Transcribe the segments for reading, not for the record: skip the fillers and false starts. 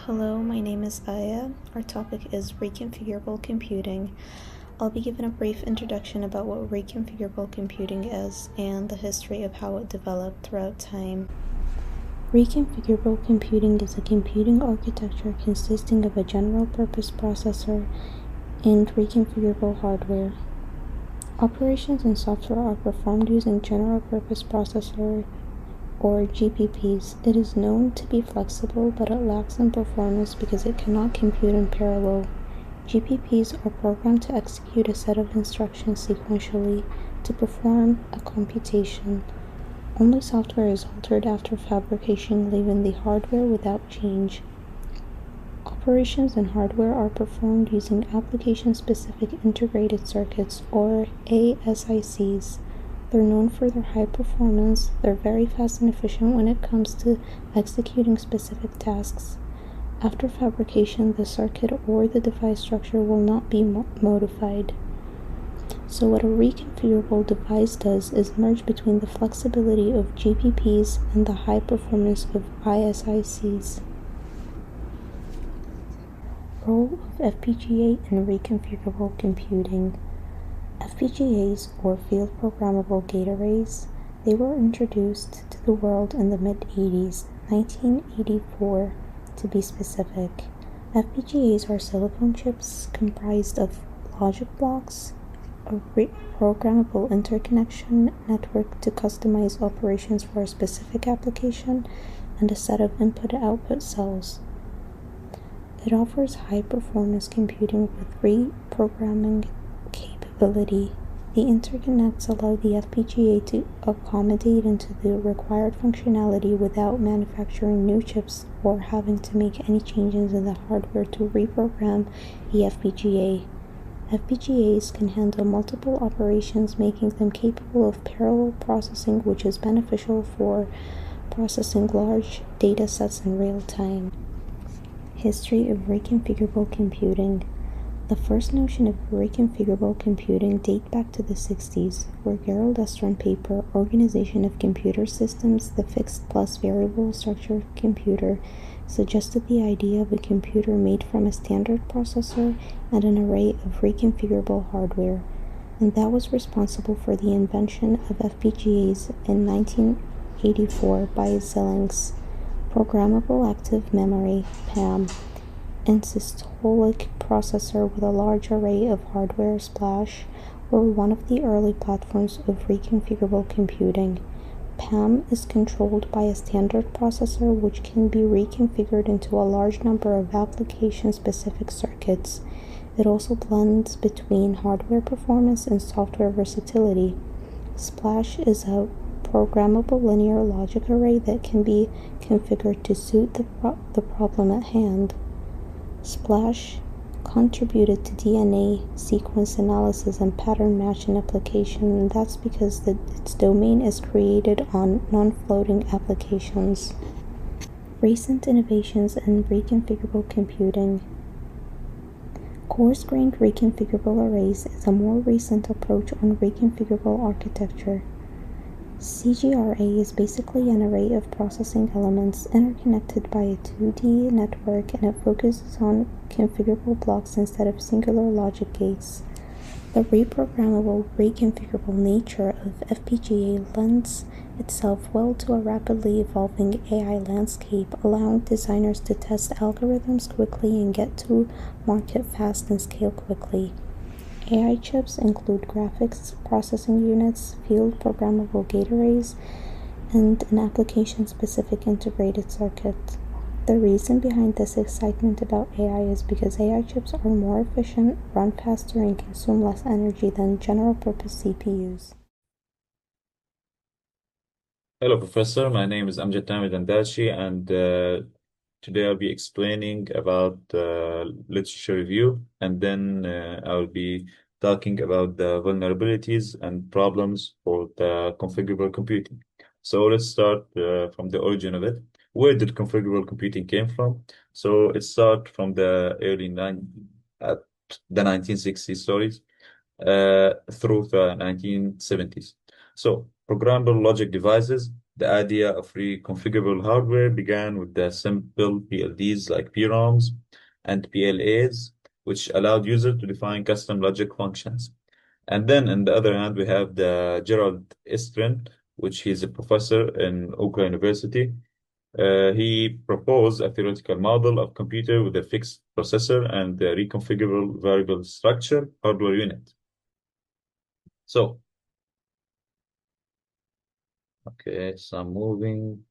Hello, my name is Aya. Our topic is Reconfigurable Computing. I'll be giving a brief introduction about what Reconfigurable Computing is and the history of how it developed throughout time. Reconfigurable computing is a computing architecture consisting of a general-purpose processor and reconfigurable hardware. Operations and software are performed using general-purpose processor or GPPs. It is known to be flexible, but it lacks in performance because it cannot compute in parallel. GPPs are programmed to execute a set of instructions sequentially to perform a computation. Only software is altered after fabrication, leaving the hardware without change. Operations and hardware are performed using application-specific integrated circuits, or ASICs. They're known for their high performance. They're very fast and efficient when it comes to executing specific tasks. After fabrication, the circuit or the device structure will not be modified. So what a reconfigurable device does is merge between the flexibility of GPPs and the high performance of ASICs. Role of FPGA in reconfigurable computing. FPGAs, or field programmable gate arrays, they were introduced to the world in the mid-80s, 1984 to be specific. FPGAs are silicon chips comprised of logic blocks, a programmable interconnection network to customize operations for a specific application, and a set of input-output cells. It offers high-performance computing with reprogramming capability. The interconnects allow the FPGA to accommodate into the required functionality without manufacturing new chips or having to make any changes in the hardware to reprogram the FPGA. FPGAs can handle multiple operations, making them capable of parallel processing, which is beneficial for processing large data sets in real time. History of reconfigurable computing. The first notion of reconfigurable computing date back to the 60s, where Gerald Estron paper, Organization of Computer Systems, the Fixed plus Variable Structure Computer, suggested the idea of a computer made from a standard processor and an array of reconfigurable hardware, and that was responsible for the invention of FPGAs in 1984 by Xilinx. Programmable Active Memory, PAM, and systolic processor with a large array of hardware, Splash, were one of the early platforms of reconfigurable computing. PAM is controlled by a standard processor which can be reconfigured into a large number of application-specific circuits. It also blends between hardware performance and software versatility. Splash is a programmable linear logic array that can be configured to suit the problem at hand. Splash contributed to DNA sequence analysis and pattern matching application, and that's because its domain is created on non-floating applications. Recent innovations in reconfigurable computing. Coarse-grained reconfigurable arrays is a more recent approach on reconfigurable architecture. CGRA is basically an array of processing elements interconnected by a 2D network, and it focuses on configurable blocks instead of singular logic gates. The reprogrammable, reconfigurable nature of FPGA lends itself well to a rapidly evolving AI landscape, allowing designers to test algorithms quickly and get to market fast and scale quickly. AI chips include graphics processing units, field programmable gate arrays, and an application-specific integrated circuit. The reason behind this excitement about AI is because AI chips are more efficient, run faster, and consume less energy than general-purpose CPUs. Hello, Professor. My name is Amjad Tamid Andachi, and today I'll be explaining about literature review, and then I'll be talking about the vulnerabilities and problems for the configurable computing. So let's start from the origin of it. Where did configurable computing came from? So it started from the the 1960s, sorry, through the 1970s. So programmable logic devices The idea of reconfigurable hardware began with the simple PLDs like PROMs and PLAs, which allowed users to define custom logic functions. And then, on the other hand, we have the Gerald Estrin, which he's a professor in Oakland University. He proposed a theoretical model of computer with a fixed processor and a reconfigurable variable structure hardware unit. So, okay, so I'm moving.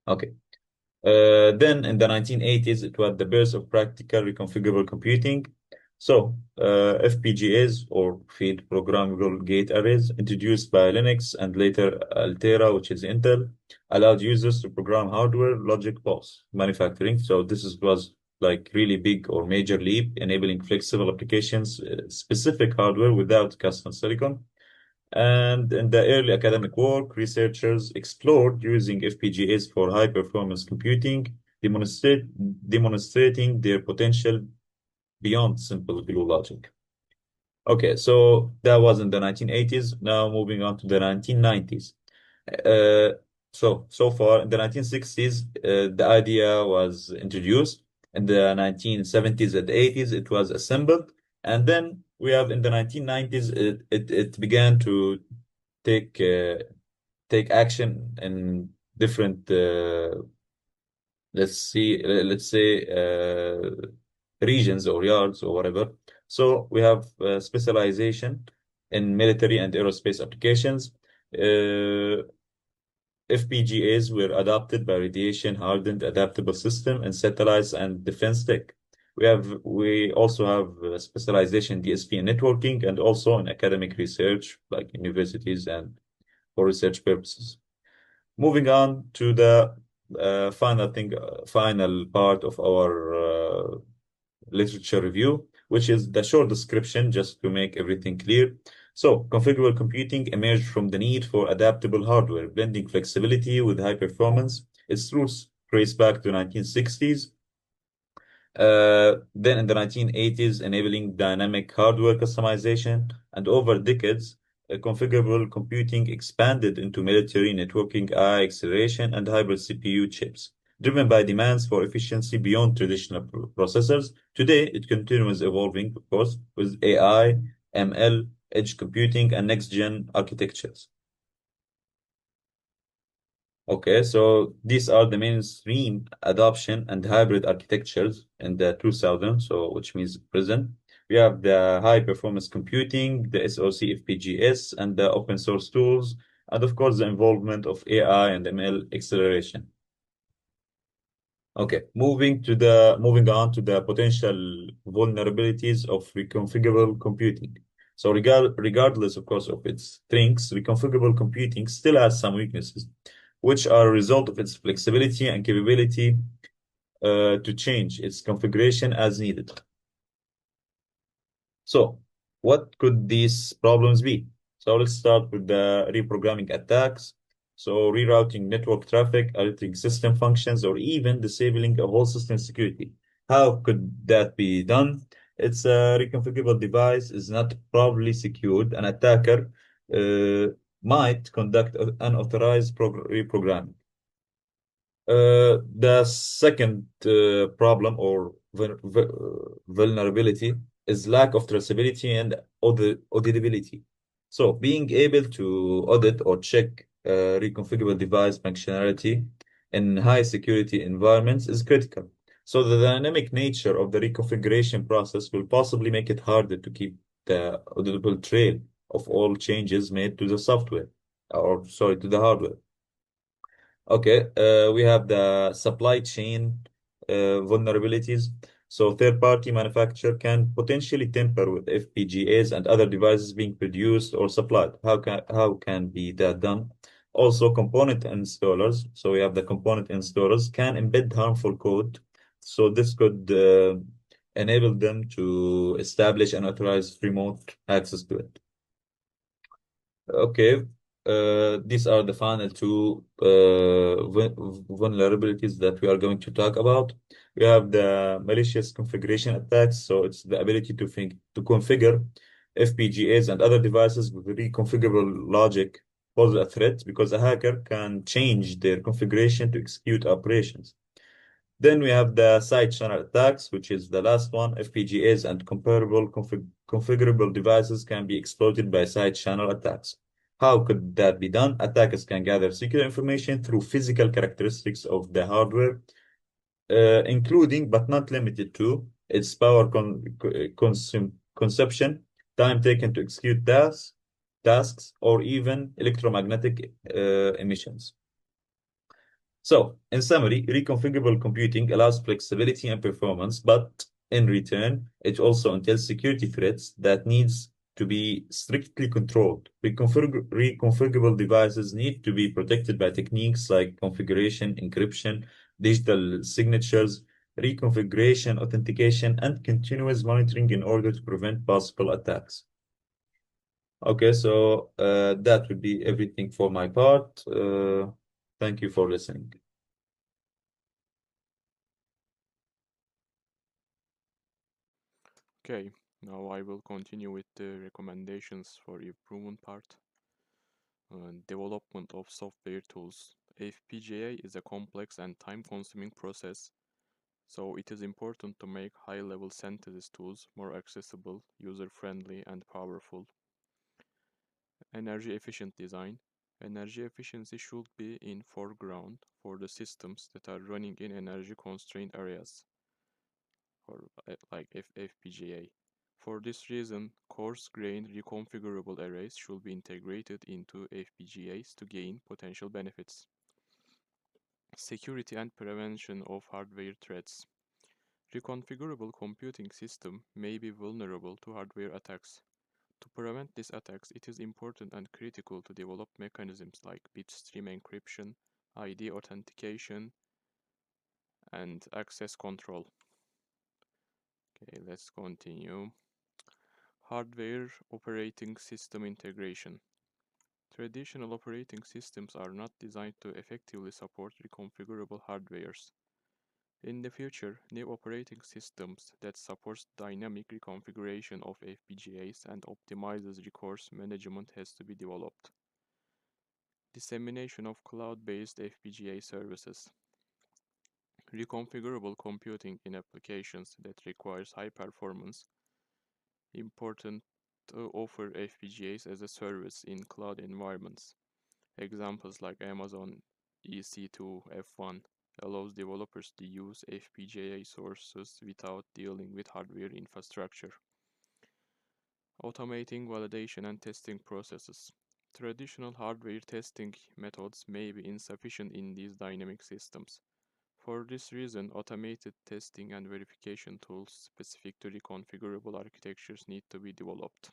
Okay. Then in the 1980s, it was the birth of practical reconfigurable computing. So, FPGAs or field programmable gate arrays, introduced by Linux and later Altera, which is Intel, allowed users to program hardware logic both manufacturing. So was like really big or major leap, enabling flexible applications, specific hardware without custom silicon. And in the early academic work, researchers explored using FPGAs for high-performance computing, demonstrating their potential beyond simple glue logic. Okay, so that was in the 1980s. Now moving on to the 1990s. Uh, so far in the 1960s, the idea was introduced. In the 1970s and 80s, it was assembled. And then we have in the 1990s, it began to take uh, take action in different let's say regions or yards or whatever. So we have specialization in military and aerospace applications. Uh, FPGAs were adopted by radiation-hardened adaptable system in satellites and defense tech. We also have specialization in DSP and networking, and also in academic research, like universities and for research purposes. Moving on to the final part of our literature review, which is the short description, just to make everything clear. So, configurable computing emerged from the need for adaptable hardware, blending flexibility with high performance. Its roots trace back to 1960s. Then in the 1980s, enabling dynamic hardware customization, and over decades, configurable computing expanded into military networking, AI acceleration, and hybrid CPU chips. Driven by demands for efficiency beyond traditional processors, today it continues evolving, of course, with AI, ML, edge computing, and next-gen architectures. Okay, so these are the mainstream adoption and hybrid architectures in the 2000s, so which means present. We have the high performance computing, the SoC FPGAs, and the open source tools, and of course the involvement of AI and ML acceleration. Okay, moving on to the potential vulnerabilities of reconfigurable computing. So regardless, of course, of its strengths, reconfigurable computing still has some weaknesses, which are a result of its flexibility and capability to change its configuration as needed. So, what could these problems be? So let's start with the reprogramming attacks. So rerouting network traffic, altering system functions, or even disabling a whole system security. How could that be done? It's a reconfigurable device is not properly secured. An attacker might conduct unauthorized reprogramming. The second problem or vulnerability is lack of traceability and auditability. So being able to audit or check reconfigurable device functionality in high security environments is critical. So the dynamic nature of the reconfiguration process will possibly make it harder to keep the auditable trail of all changes made to the software, or sorry, to the hardware. Okay, we have the supply chain vulnerabilities. So third-party manufacturer can potentially tamper with FPGAs and other devices being produced or supplied. How can be that done? Also, component installers. So we have the component installers can embed harmful code. So this could enable them to establish unauthorized remote access to it. Okay, these are the final two vulnerabilities that we are going to talk about. We have the malicious configuration attacks, so it's the ability to configure FPGAs and other devices with reconfigurable logic pose a threat because a hacker can change their configuration to execute operations. Then we have the side channel attacks, which is the last one. FPGAs and comparable configurable devices can be exploited by side channel attacks. How could that be done? Attackers can gather secure information through physical characteristics of the hardware, including but not limited to its power consumption, time taken to execute tasks, or even electromagnetic emissions. So, in summary, reconfigurable computing allows flexibility and performance, but in return, it also entails security threats that needs to be strictly controlled. Reconfigurable devices need to be protected by techniques like configuration, encryption, digital signatures, reconfiguration, authentication, and continuous monitoring in order to prevent possible attacks. Okay, so that would be everything for my part. Thank you for listening. Okay, now I will continue with the recommendations for improvement part. Development of software tools. FPGA is a complex and time-consuming process, so it is important to make high-level synthesis tools more accessible, user-friendly, and powerful. Energy efficient design. Energy efficiency should be in foreground for the systems that are running in energy-constrained areas, or like FPGA. For this reason, coarse-grained reconfigurable arrays should be integrated into FPGAs to gain potential benefits. Security and prevention of hardware threats. Reconfigurable computing system may be vulnerable to hardware attacks. To prevent these attacks, it is important and critical to develop mechanisms like bitstream encryption, ID authentication, and access control. Okay, let's continue. Hardware operating system integration. Traditional operating systems are not designed to effectively support reconfigurable hardwares. In the future, new operating systems that supports dynamic reconfiguration of FPGAs and optimizes resource management has to be developed. Dissemination of cloud-based FPGA services. Reconfigurable computing in applications that requires high performance. Important to offer FPGAs as a service in cloud environments. Examples like Amazon EC2 F1 allows developers to use FPGA sources without dealing with hardware infrastructure. Automating validation and testing processes. Traditional hardware testing methods may be insufficient in these dynamic systems. For this reason, automated testing and verification tools specific to reconfigurable architectures need to be developed.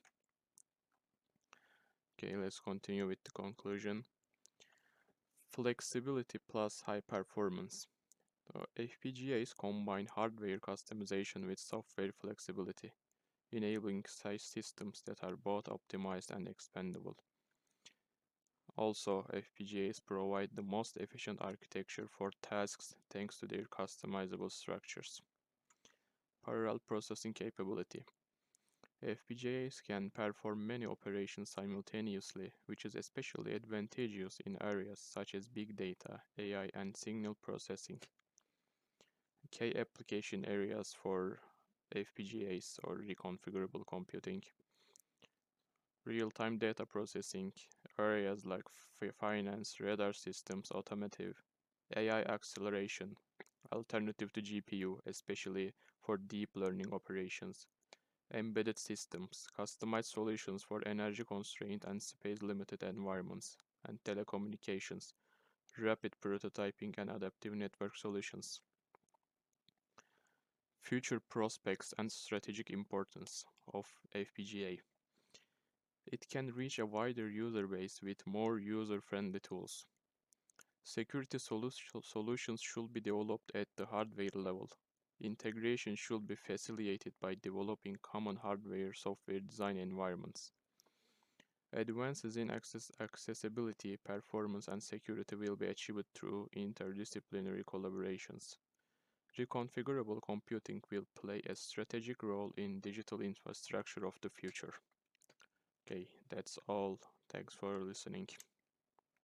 Okay, let's continue with the conclusion. Flexibility plus high performance. FPGAs combine hardware customization with software flexibility, enabling size systems that are both optimized and expandable. Also, FPGAs provide the most efficient architecture for tasks thanks to their customizable structures. Parallel processing capability. FPGAs can perform many operations simultaneously, which is especially advantageous in areas such as big data, AI, and signal processing. Key application areas for FPGAs or reconfigurable computing. Real-time data processing, areas like finance, radar systems, automotive, AI acceleration, alternative to GPU, especially for deep learning operations. Embedded systems, customized solutions for energy-constrained and space-limited environments, and telecommunications, rapid prototyping and adaptive network solutions. Future prospects and strategic importance of FPGA. It can reach a wider user base with more user-friendly tools. Security solutions should be developed at the hardware level. Integration should be facilitated by developing common hardware-software design environments. Advances in accessibility, performance, and security will be achieved through interdisciplinary collaborations. Reconfigurable computing will play a strategic role in digital infrastructure of the future. Okay, that's all. Thanks for listening.